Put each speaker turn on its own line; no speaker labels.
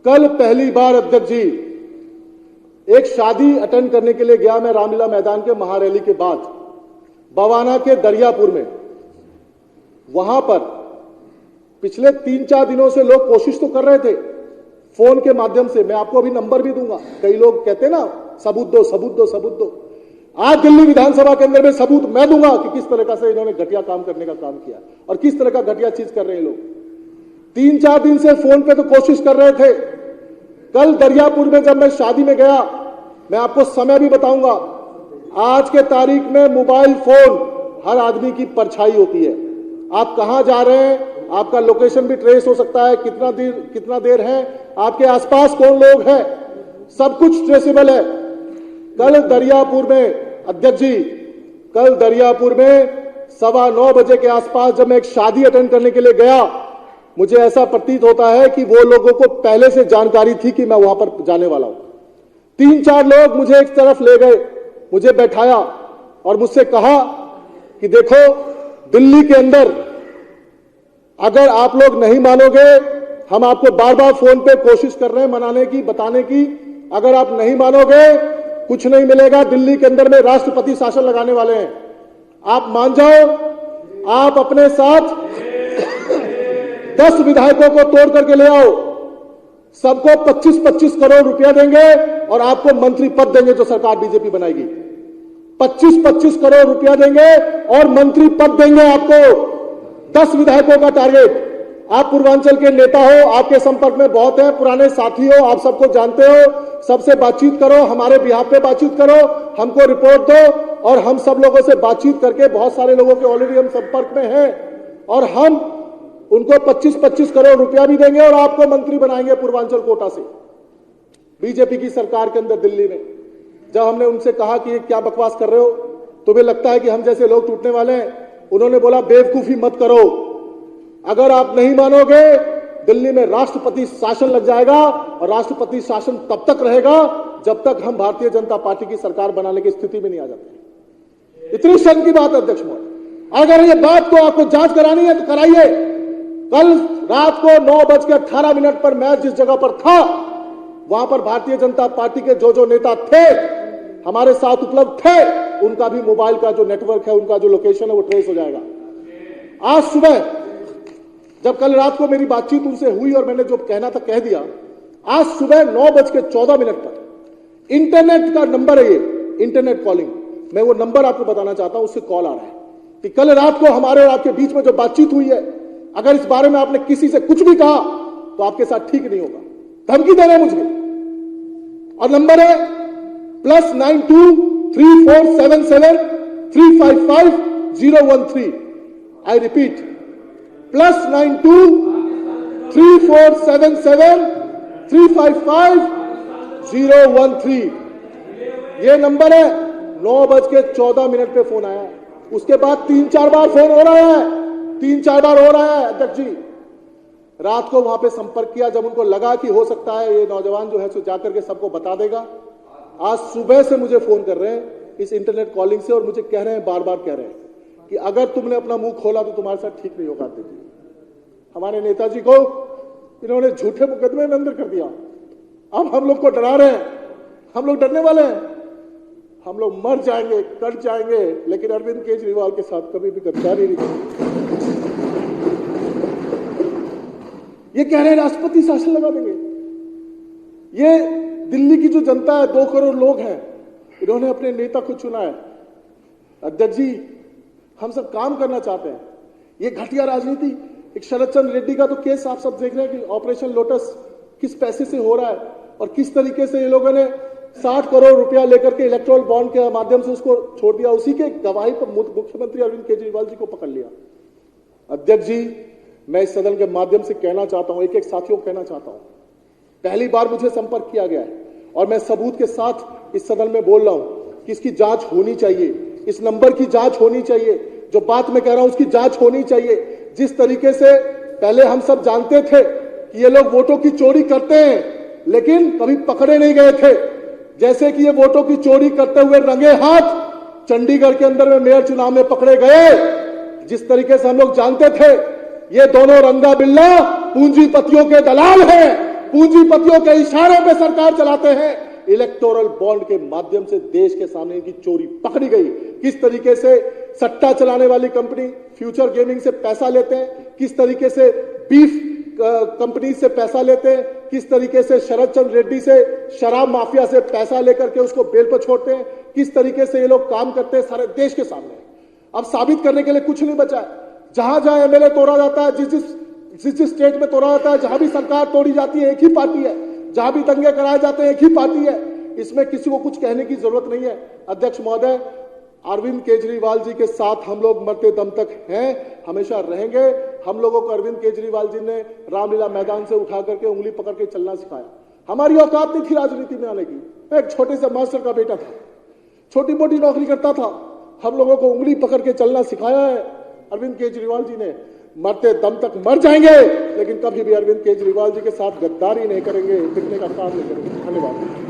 कल पहली बार अध्यक्ष जी एक शादी अटेंड करने के लिए गया मैं रामलीला मैदान के महारैली के बाद बवाना के दरियापुर में। वहां पर पिछले 3-4 दिनों से लोग कोशिश तो कर रहे थे फोन के माध्यम से, मैं आपको अभी नंबर भी दूंगा। कई लोग कहते हैं ना सबूत दो सबूत दो सबूत दो। आज दिल्ली विधानसभा के अंदर में सबूत मैं दूंगा कि किस तरह से इन्होंने घटिया काम करने का काम किया और किस तरह का घटिया चीज कर रहे हैं लोग। 3-4 दिन से फोन पे तो कोशिश कर रहे थे। कल दरियापुर में जब मैं शादी में गया, मैं आपको समय भी बताऊंगा, आज के तारीख में मोबाइल फोन हर आदमी की परछाई होती है। आप कहां जा रहे हैं, आपका लोकेशन भी ट्रेस हो सकता है, कितना देर है, आपके आसपास कौन लोग हैं, सब कुछ ट्रेसेबल है। कल दरियापुर में अध्यक्ष जी, कल दरियापुर में 9:15 बजे के आसपास जब मैं एक शादी अटेंड करने के लिए गया, मुझे ऐसा प्रतीत होता है कि वो लोगों को पहले से जानकारी थी कि मैं वहां पर जाने वाला हूं। 3-4 लोग मुझे एक तरफ ले गए, मुझे बैठाया और मुझसे कहा कि देखो दिल्ली के अंदर अगर आप लोग नहीं मानोगे, हम आपको बार बार फोन पे कोशिश कर रहे हैं मनाने की, बताने की, अगर आप नहीं मानोगे कुछ नहीं मिलेगा। दिल्ली के अंदर में राष्ट्रपति शासन लगाने वाले हैं, आप मान जाओ। आप अपने साथ 10 विधायकों को तोड़ करके ले आओ, सबको 25-25 करोड़ रुपया देंगे और आपको मंत्री पद देंगे जो सरकार बीजेपी बनाएगी। 25-25 करोड़ रुपया देंगे और मंत्री पद देंगे आपको। 10 विधायकों का टारगेट। आप पूर्वांचल के नेता हो, आपके संपर्क में बहुत है, पुराने साथी हो, आप सबको जानते हो, सबसे बातचीत करो, हमारे बिहाफ पे बातचीत करो, हमको रिपोर्ट दो और हम सब लोगों से बातचीत करके, बहुत सारे लोगों के ऑलरेडी हम संपर्क में हैं और हम उनको 25-25 करोड़ रुपया भी देंगे और आपको मंत्री बनाएंगे पूर्वांचल कोटा से। बीजेपी की सरकार के अंदर दिल्ली में जब हमने उनसे कहा कि ये क्या बकवास कर रहे हो, तुम्हें लगता है कि हम जैसे लोग टूटने वाले हैं, उन्होंने बोला बेवकूफी मत करो, अगर आप नहीं मानोगे दिल्ली में राष्ट्रपति शासन लग जाएगा और राष्ट्रपति शासन तब तक रहेगा जब तक हम भारतीय जनता पार्टी की सरकार बनाने की स्थिति में नहीं आ जाते। इतनी शर्म की बात है अध्यक्ष महोदय। अगर ये बात को आपको जांच करानी है तो कराइए। कल रात को 9:18 पर मैं जिस जगह पर था, वहां पर भारतीय जनता पार्टी के जो नेता थे, हमारे साथ उपलब्ध थे, उनका भी मोबाइल का जो नेटवर्क है, उनका जो लोकेशन है वो ट्रेस हो जाएगा। आज सुबह जब कल रात को मेरी बातचीत उनसे हुई और मैंने जो कहना था कह दिया, आज सुबह 9:14 पर इंटरनेट का नंबर है, ये इंटरनेट कॉलिंग, मैं वो नंबर आपको बताना चाहता हूं, उससे कॉल आ रहा है कि कल रात को हमारे और आपके बीच में जो बातचीत हुई है, अगर इस बारे में आपने किसी से कुछ भी कहा तो आपके साथ ठीक नहीं होगा। धमकी दे रहे हैं मुझे और नंबर है +92 3477 355 013। I repeat +92 3477 355 013। ये नंबर है। 9:14 पे फोन आया, उसके बाद 3-4 बार फोन हो रहा है, 3-4 बार हो रहा है अध्यक्ष जी। रात को वहां पे संपर्क किया जब उनको लगा कि हो सकता है ये नौजवान जो है सो जाकर के सबको बता देगा। आज सुबह से मुझे फोन कर रहे हैं इस इंटरनेट कॉलिंग से और मुझे कह रहे हैं, बार बार कह रहे हैं कि अगर तुमने अपना मुंह खोला तो तुम्हारे साथ ठीक नहीं होगा। हमारे नेताजी को इन्होंने झूठे मुकदमे में अंदर कर दिया। अब हम लोग को डरा रहे हैं, हम लोग डरने वाले हैं, हम लोग मर जाएंगे, कट जाएंगे, लेकिन अरविंद केजरीवाल के साथ कभी भी गद्दारी नहीं करेंगे। ये कह रहे हैं राष्ट्रपति शासन लगा देंगे। ये दिल्ली की जो जनता है, 2 करोड़ लोग हैं, इन्होंने अपने नेता को चुना है। अध्यक्ष जी, हम सब काम करना चाहते हैं। ये घटिया राजनीति, एक शरद चंद्र रेड्डी का तो केस आप सब देख रहे हैं कि ऑपरेशन लोटस किस पैसे से हो रहा है और किस तरीके से ये लोगों ने 60 करोड़ रुपया लेकर के इलेक्ट्रोल बॉन्ड के माध्यम से उसको छोड़ दिया। उसी के गवाही पर मुख्यमंत्री अरविंद केजरीवाल जी को पकड़ लिया। अध्यक्ष जी, मैं इस सदन के माध्यम से कहना चाहता हूं, एक साथियों को कहना चाहता हूं, पहली बार मुझे संपर्क किया गया है और मैं सबूत के साथ इस सदन में बोल रहा हूं कि इसकी जांच होनी चाहिए, इस नंबर की जांच होनी चाहिए, जो बात मैं कह रहा हूं उसकी जांच होनी चाहिए। जिस तरीके से पहले हम सब जानते थे कि ये लोग वोटों की चोरी करते हैं लेकिन कभी पकड़े नहीं गए थे, जैसे कि ये वोटों की चोरी करते हुए रंगे हाथ चंडीगढ़ के अंदर में मेयर चुनाव में पकड़े गए, जिस तरीके से हम लोग जानते थे ये दोनों रंगा बिल्ला पूंजीपतियों के दलाल हैं, पूंजीपतियों के इशारों पे सरकार चलाते हैं। इलेक्टोरल बॉन्ड के माध्यम से देश के सामने इनकी चोरी पकड़ी गई। किस तरीके से सट्टा चलाने वाली कंपनी फ्यूचर गेमिंग से पैसा लेते हैं, किस तरीके से बीफ कंपनी से पैसा लेते हैं, किस तरीके से शरद चंद्र रेड्डी से शराब माफिया से पैसा लेकर के उसको बेल पर छोड़ते हैं, किस तरीके से ये लोग काम करते हैं सारे देश के सामने। अब साबित करने के लिए कुछ नहीं बचा है। जहां जहां एमएलए तोड़ा जाता है, जिस स्टेट में तोड़ा जाता है, जहां भी सरकार तोड़ी जाती है, एक ही पार्टी है। जहां भी दंगे कराए जाते हैं, एक ही पार्टी है। इसमें किसी को कुछ कहने की जरूरत नहीं है। अध्यक्ष महोदय, अरविंद केजरीवाल जी के साथ हम लोग मरते दम तक हैं, हमेशा रहेंगे। हम लोगों को अरविंद केजरीवाल जी ने रामलीला मैदान से उठा करके उंगली पकड़ के चलना सिखाया। हमारी औकात नहीं थी राजनीति में आने की। मैं एक छोटे से मास्टर का बेटा था, छोटी मोटी नौकरी करता था। हम लोगों को उंगली पकड़ के चलना सिखाया है अरविंद केजरीवाल जी ने। मरते दम तक मर जाएंगे, लेकिन कभी भी अरविंद केजरीवाल जी के साथ गद्दारी नहीं करेंगे, बिकने का काम नहीं करेंगे। धन्यवाद।